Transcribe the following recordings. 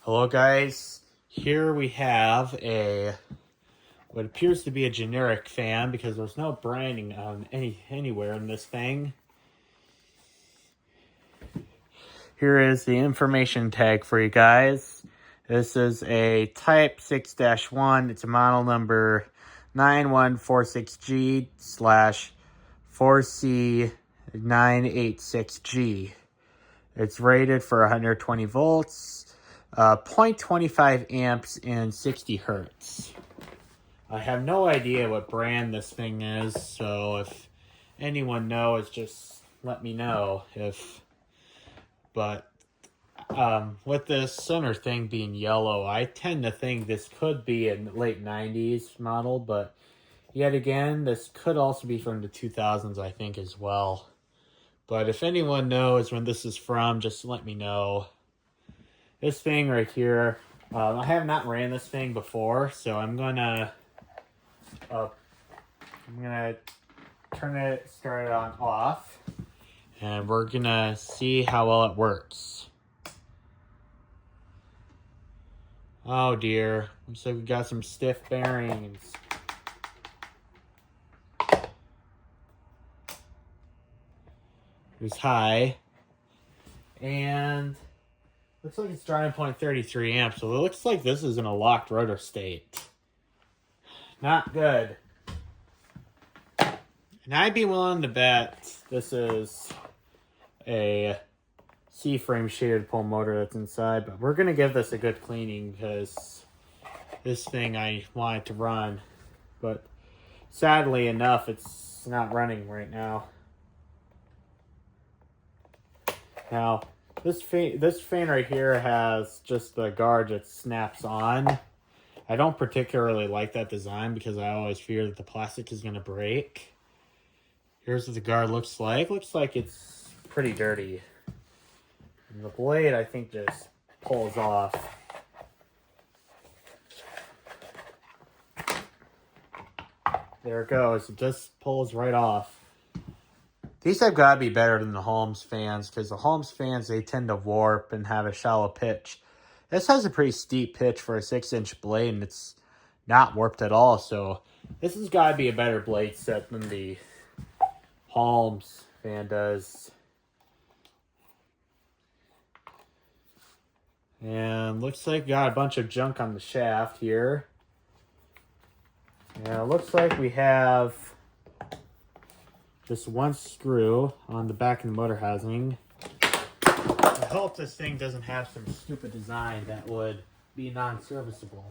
Hello guys, here we have what appears to be a generic fan because there's no branding on anywhere in this thing. Here is the information tag for you guys. This is a Type 6-1. It's a model number 9146G/4C986G. It's rated for 120 volts, 0.25 amps, and 60 hertz. I have no idea what brand this thing is, so if anyone knows, just let me know. But with this center thing being yellow, I tend to think this could be a late 90s model, but yet again, this could also be from the 2000s, I think, as well. But if anyone knows when this is from, just let me know. This thing right here, I have not ran this thing before, so I'm gonna start it on off, and we're gonna see how well it works. Oh dear, looks like we got some stiff bearings. It's high, and looks like it's drawing 0.33 amps, so it looks like this is in a locked rotor state. Not good. And I'd be willing to bet this is a C-frame shaded pole motor that's inside, but we're going to give this a good cleaning because this thing I want it to run. But sadly enough, it's not running right now. Now, this fan right here has just the guard that snaps on. I don't particularly like that design because I always fear that the plastic is going to break. Here's what the guard looks like. Looks like it's pretty dirty. And the blade, I think, just pulls off. There it goes. It just pulls right off. These have got to be better than the Holmes fans, because the Holmes fans, they tend to warp and have a shallow pitch. This has a pretty steep pitch for a 6-inch blade, and it's not warped at all, so this has got to be a better blade set than the Holmes fan does. And looks like we got a bunch of junk on the shaft here. Yeah, it looks like we have just one screw on the back of the motor housing. I hope this thing doesn't have some stupid design that would be non-serviceable.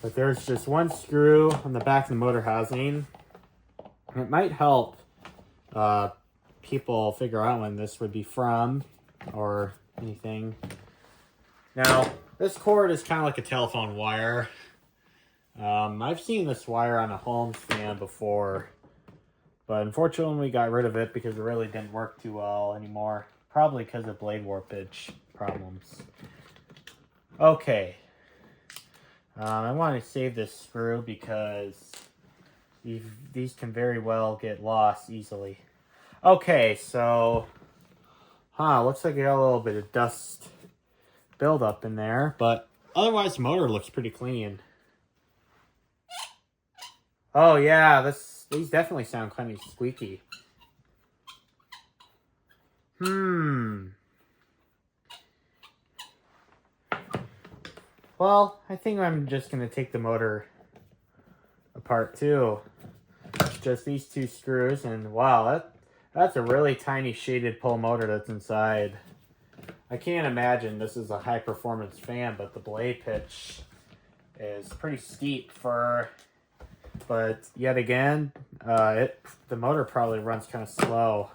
But there's just one screw on the back of the motor housing. It might help people figure out when this would be from or anything. Now, this cord is kind of like a telephone wire. I've seen this wire on a Holmes fan before, but unfortunately we got rid of it because it really didn't work too well anymore. Probably because of blade warpage problems. Okay. I want to save this screw because these can very well get lost easily. Okay, so, looks like we got a little bit of dust buildup in there, but otherwise the motor looks pretty clean. Oh yeah, these definitely sound kind of squeaky. Well, I think I'm just going to take the motor apart too. Just these two screws, and wow, that's a really tiny shaded pole motor that's inside. I can't imagine this is a high performance fan, but the blade pitch is pretty steep but yet again, the motor probably runs kind of slow.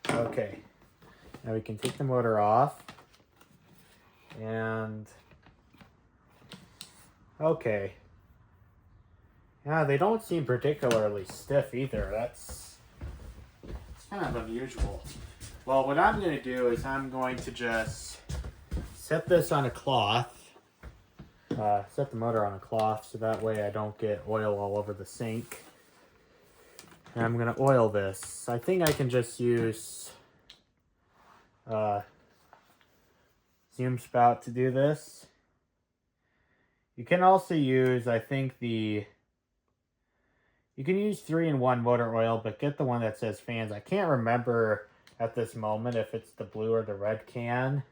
Okay, now we can take the motor off. And okay. Yeah, they don't seem particularly stiff either. It's kind of unusual. Well, what I'm going to do is I'm going to just set this on a cloth. Set the motor on a cloth so that way I don't get oil all over the sink. And I'm going to oil this. I think I can just use Zoom spout to do this. You can also use, I think you can use 3-in-1 motor oil, but get the one that says fans. I can't remember at this moment if it's the blue or the red can.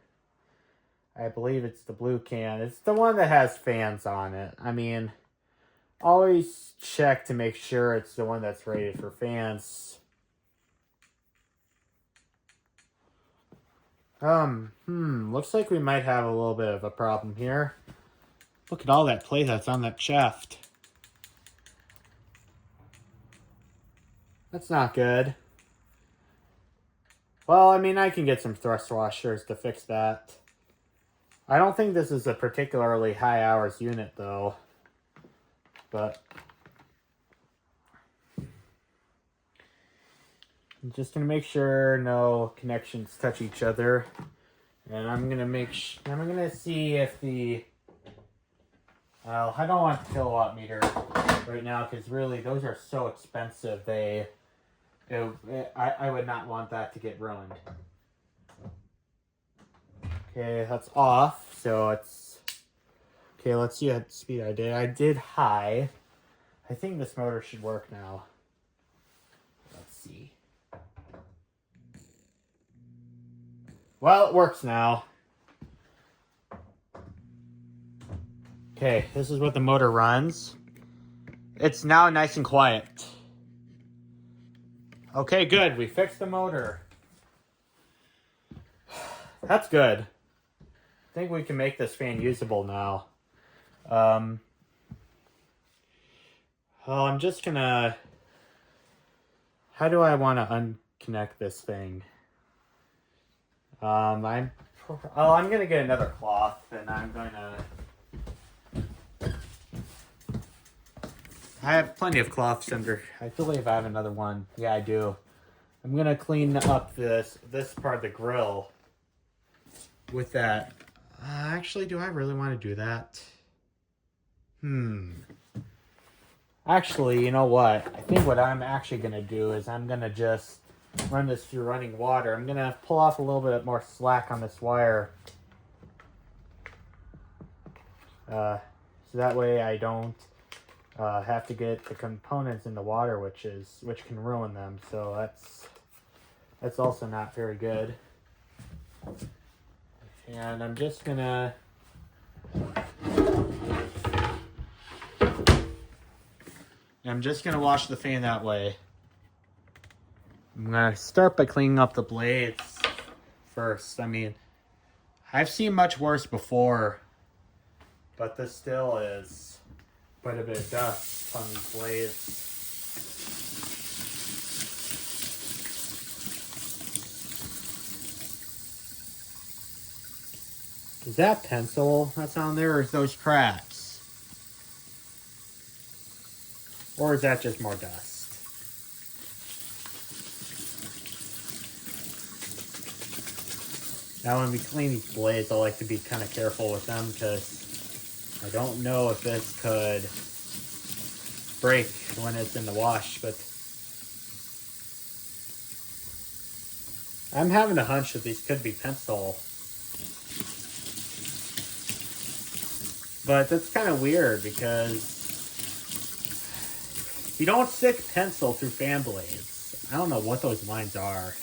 I believe it's the blue can. It's the one that has fans on it. I mean, always check to make sure it's the one that's rated for fans. Looks like we might have a little bit of a problem here. Look at all that plate that's on that shaft. That's not good. Well, I mean, I can get some thrust washers to fix that. I don't think this is a particularly high hours unit, though. But I'm just going to make sure no connections touch each other. And I'm going to I'm going to see if the... Well, I don't want kilowatt meter right now because really those are so expensive. I would not want that to get ruined. Okay, that's off. So it's okay. Let's see what speed I did. I did high. I think this motor should work now. Let's see. Well, it works now. Okay, this is what the motor runs. It's now nice and quiet. Okay, good. We fixed the motor. That's good. I think we can make this fan usable now. Well, I'm just gonna... How do I want to unconnect this thing? I'm gonna get another cloth, and I'm gonna... I have plenty of cloths under... I believe I have another one. Yeah, I do. I'm gonna clean up this part of the grill with that. Actually, do I really want to do that? Actually, you know what? I think what I'm actually gonna do is I'm gonna just run this through running water. I'm gonna pull off a little bit more slack on this wire. So that way I don't have to get the components in the water, which can ruin them. So that's also not very good. And I'm just gonna wash the fan that way. I'm gonna start by cleaning up the blades first. I mean, I've seen much worse before, but this still is quite a bit of dust on these blades. Is that pencil that's on there, or is those cracks? Or is that just more dust? Now when we clean these blades, I like to be kind of careful with them because I don't know if this could break when it's in the wash, but I'm having a hunch that these could be pencil. But that's kind of weird because you don't stick pencil through fan blades. I don't know what those lines are.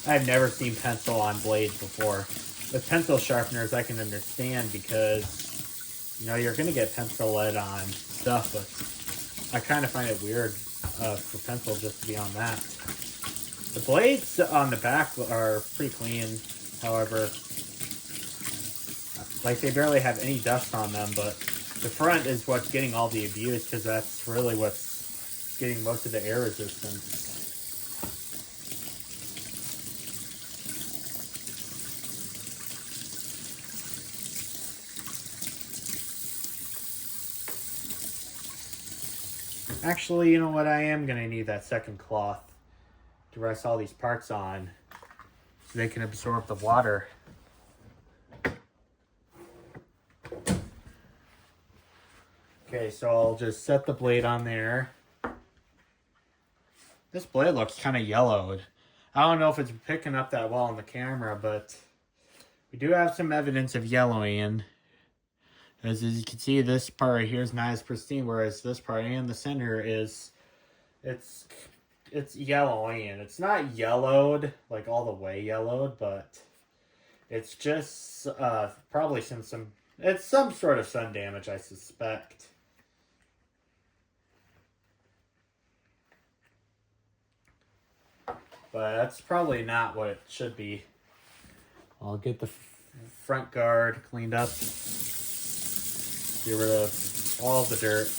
I've never seen pencil on blades before. With pencil sharpeners, I can understand because, you know, you're going to get pencil lead on stuff, but I kind of find it weird for pencil just to be on that. The blades on the back are pretty clean, however. Like, they barely have any dust on them, but the front is what's getting all the abuse because that's really what's getting most of the air resistance. Actually, you know what? I am going to need that second cloth to rest all these parts on. they can absorb the water. Okay, so I'll just set the blade on there. This blade looks kind of yellowed. I don't know if it's picking up that well on the camera, but we do have some evidence of yellowing. As you can see, this part right here is not as pristine, whereas this part in the center is, it's yellowing. It's not yellowed, like all the way yellowed, but it's just probably it's some sort of sun damage, I suspect. But that's probably not what it should be. I'll get the front guard cleaned up. Get rid of all the dirt.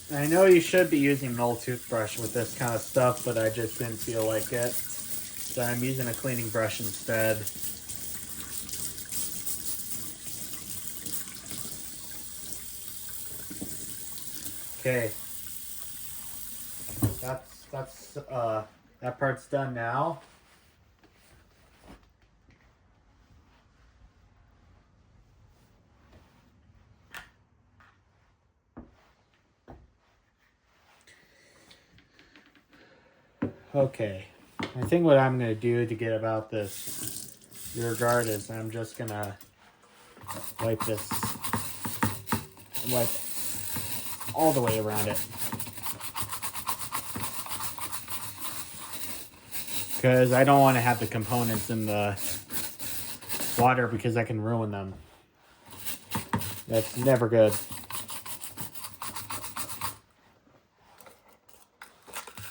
I know you should be using an old toothbrush with this kind of stuff, but I just didn't feel like it. So I'm using a cleaning brush instead. Okay. That part's done now. Okay, I think what I'm going to do to get about this rear guard is I'm just going to wipe all the way around it. Because I don't want to have the components in the water because I can ruin them. That's never good.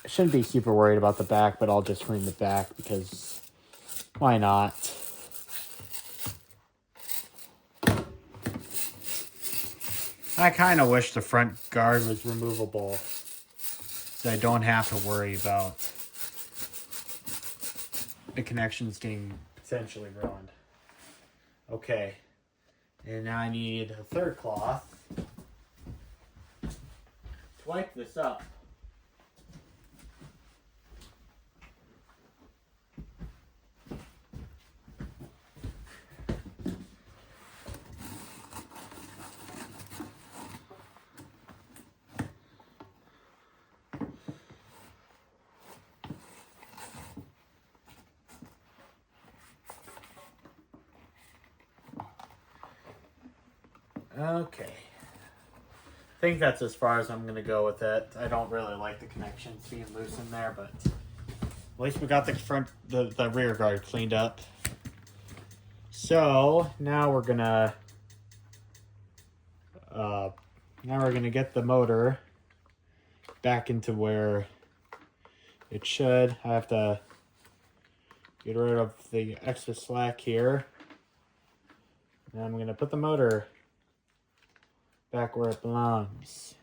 Shouldn't be super worried about the back, but I'll just clean the back because why not? I kind of wish the front guard was removable so I don't have to worry about the connections getting potentially ruined. Okay, and now I need a third cloth to wipe this up. Okay. I think that's as far as I'm going to go with it. I don't really like the connections being loose in there, but at least we got the rear guard cleaned up. So now we're going to get the motor back into where it should. I have to get rid of the extra slack here. And I'm going to put the motor back where it belongs.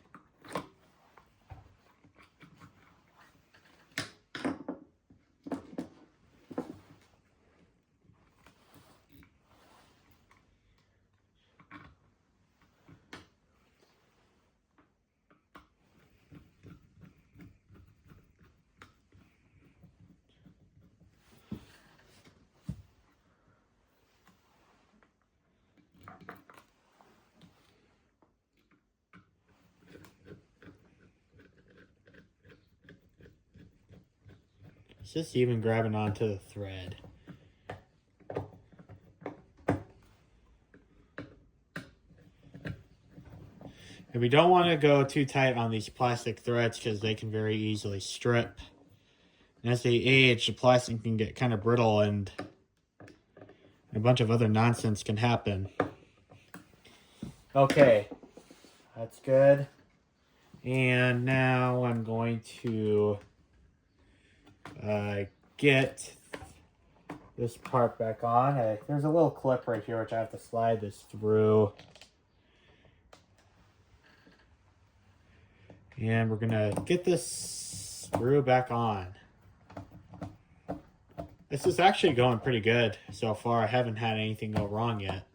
Is this even grabbing onto the thread? And we don't want to go too tight on these plastic threads because they can very easily strip. And as they age, the plastic can get kind of brittle and a bunch of other nonsense can happen. Okay, that's good. And now I'm going to get this part back on. There's a little clip right here which I have to slide this through. And we're gonna get this screw back on. This is actually going pretty good so far. I haven't had anything go wrong yet.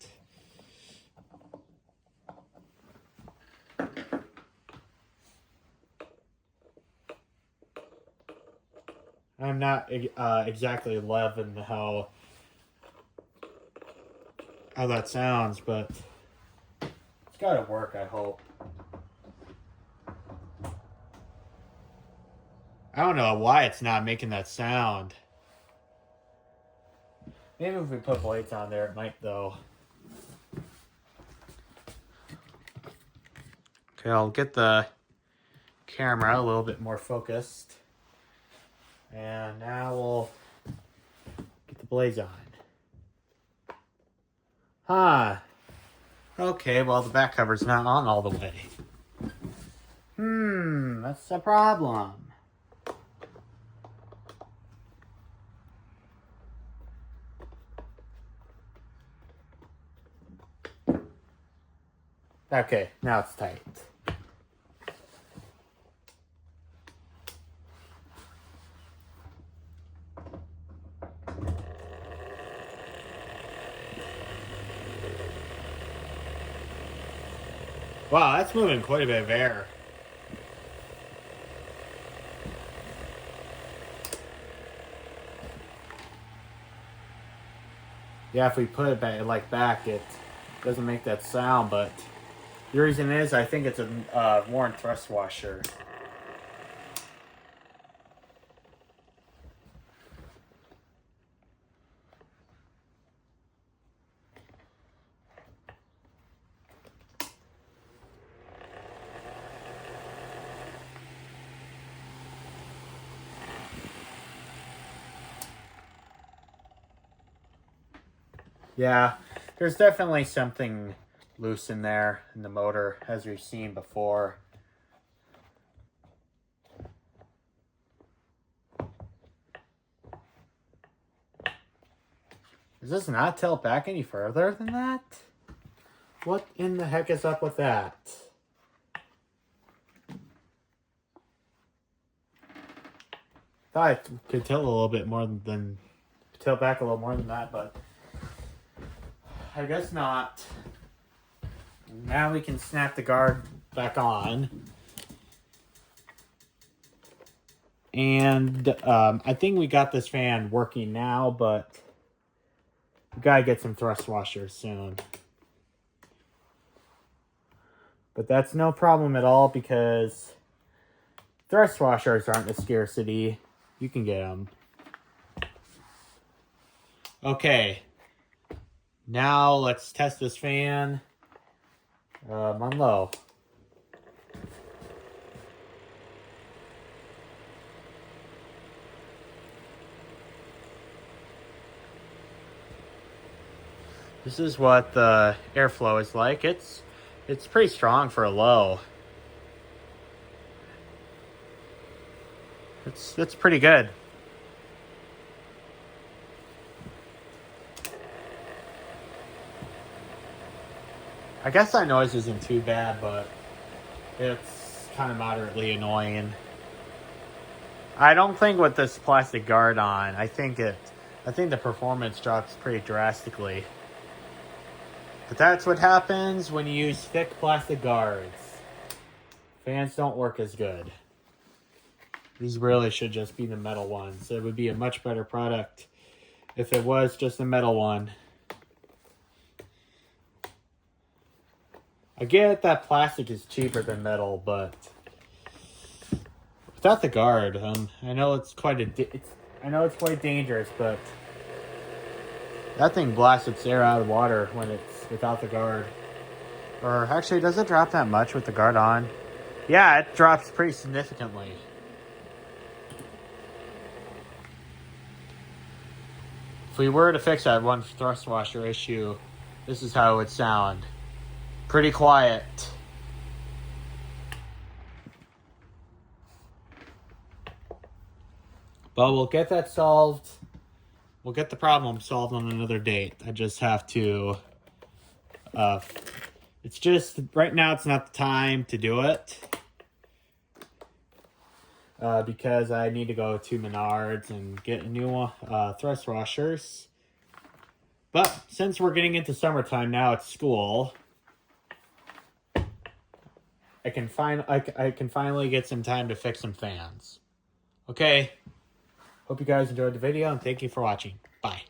I'm not exactly loving how that sounds, but it's gotta work, I hope. I don't know why it's not making that sound. Maybe if we put blades on there, it might though. Okay, I'll get the camera a little bit more focused. And now we'll get the blades on. Huh. Okay, well the back cover's not on all the way. That's a problem. Okay, now it's tight. Wow, that's moving quite a bit of air. Yeah, if we put it back, it doesn't make that sound, but the reason is I think it's a worn thrust washer. Yeah, there's definitely something loose in there in the motor, as we've seen before. Does this not tilt back any further than that? What in the heck is up with that? Thought I could tilt a little bit more than tilt back a little more than that, but I guess not. Now we can snap the guard back on. And I think we got this fan working now, but we gotta get some thrust washers soon. But that's no problem at all because thrust washers aren't a scarcity. You can get them. Okay. Now let's test this fan on low. This is what the airflow is like. It's pretty strong for a low. It's pretty good. I guess that noise isn't too bad, but it's kind of moderately annoying. I don't think with this plastic guard on, I think the performance drops pretty drastically. But that's what happens when you use thick plastic guards. Fans don't work as good. These really should just be the metal ones. It would be a much better product if it was just a metal one. I get that plastic is cheaper than metal, but without the guard, I know it's quite dangerous, but that thing blasts its air out of water when it's without the guard. Or actually, does it drop that much with the guard on? Yeah, it drops pretty significantly. If we were to fix that one thrust washer issue, this is how it would sound. Pretty quiet. But we'll get that solved. we'll get the problem solved on another date. I just have to, it's just, right now it's not the time to do it. Because I need to go to Menards and get a new thrust washers. But since we're getting into summertime now at school, I can finally get some time to fix some fans. Okay. Hope you guys enjoyed the video and thank you for watching. Bye.